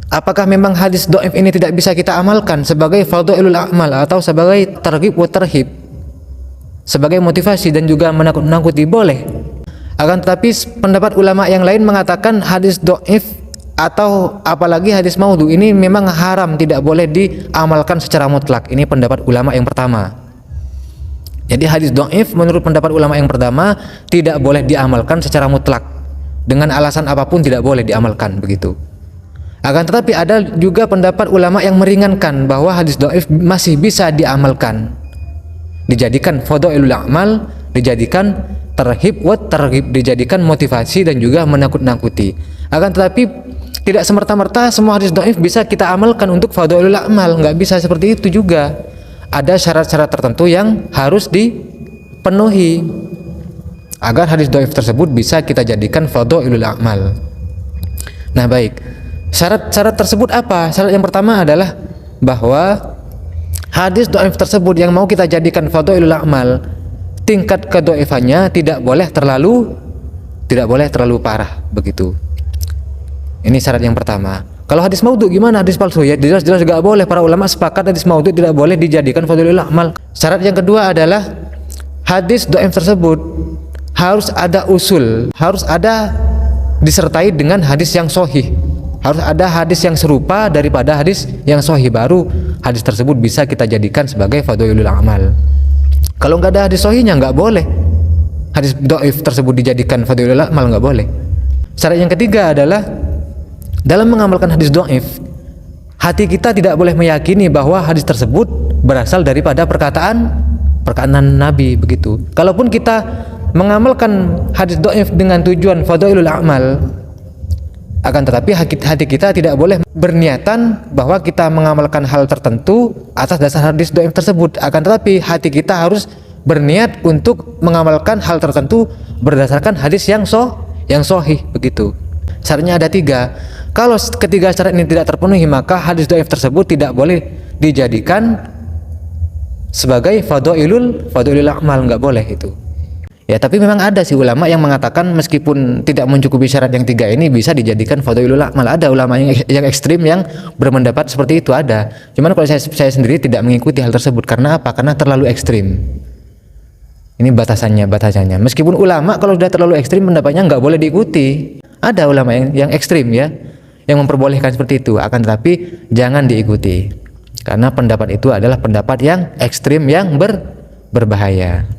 Apakah memang hadis dhaif ini tidak bisa kita amalkan sebagai fadhailul a'mal atau sebagai targhib wa tarhib, sebagai motivasi dan juga menakut-nakuti? Boleh. Akan tetapi pendapat ulama yang lain mengatakan hadis dhaif atau apalagi hadis maudhu ini memang haram, tidak boleh diamalkan secara mutlak. Ini pendapat ulama yang pertama. Jadi hadis dhaif menurut pendapat ulama yang pertama tidak boleh diamalkan secara mutlak, dengan alasan apapun tidak boleh diamalkan begitu. Akan tetapi ada juga pendapat ulama yang meringankan bahwa hadis dhaif masih bisa diamalkan, dijadikan fadhailul a'mal, dijadikan tarhib wa targhib, dijadikan motivasi dan juga menakut-nakuti. Akan tetapi tidak semerta-merta semua hadis dhaif bisa kita amalkan untuk fadhailul a'mal, nggak bisa seperti itu juga. Ada syarat-syarat tertentu yang harus dipenuhi agar hadis dhaif tersebut bisa kita jadikan fadhailul a'mal. Nah, baik. Syarat-syarat tersebut apa? Syarat yang pertama adalah bahwa hadis dhaif tersebut yang mau kita jadikan fadhailul a'mal, tingkat kedhaifannya tidak boleh terlalu parah begitu. Ini syarat yang pertama. Kalau hadis maudhu gimana? Hadis palsu ya jelas-jelas enggak boleh. Para ulama sepakat hadis maudhu tidak boleh dijadikan fadhailul a'mal. Syarat yang kedua adalah hadis dhaif tersebut harus ada usul, harus ada disertai dengan hadis yang sahih. Harus ada hadis yang serupa daripada hadis yang sahih, baru hadis tersebut bisa kita jadikan sebagai fadhailul a'mal. Kalau nggak ada hadis sahihnya nggak boleh hadis dhaif tersebut dijadikan fadhailul a'mal, nggak boleh. Syarat yang ketiga adalah dalam mengamalkan hadis dhaif, hati kita tidak boleh meyakini bahwa hadis tersebut berasal daripada perkataan Nabi begitu. Kalaupun kita mengamalkan hadis dhaif dengan tujuan fadhailul a'mal, akan tetapi hati kita tidak boleh berniatan bahwa kita mengamalkan hal tertentu atas dasar hadis dhaif tersebut. Akan tetapi hati kita harus berniat untuk mengamalkan hal tertentu berdasarkan hadis yang sahih begitu. Syaratnya ada 3. Kalau ketiga syarat ini tidak terpenuhi, maka hadis dhaif tersebut tidak boleh dijadikan sebagai fadhailul a'mal, nggak boleh itu. Ya, tapi memang ada sih ulama yang mengatakan meskipun tidak mencukupi syarat yang 3 ini bisa dijadikan fadhailul a'mal. Ada ulama yang ekstrim yang berpendapat seperti itu, ada. Cuman kalau saya sendiri tidak mengikuti hal tersebut. Karena apa? Karena terlalu ekstrim. Ini batasannya. Meskipun ulama kalau sudah terlalu ekstrim pendapatnya nggak boleh diikuti. Ada ulama yang ekstrim ya, yang memperbolehkan seperti itu. Akan tetapi jangan diikuti. Karena pendapat itu adalah pendapat yang ekstrim yang berbahaya.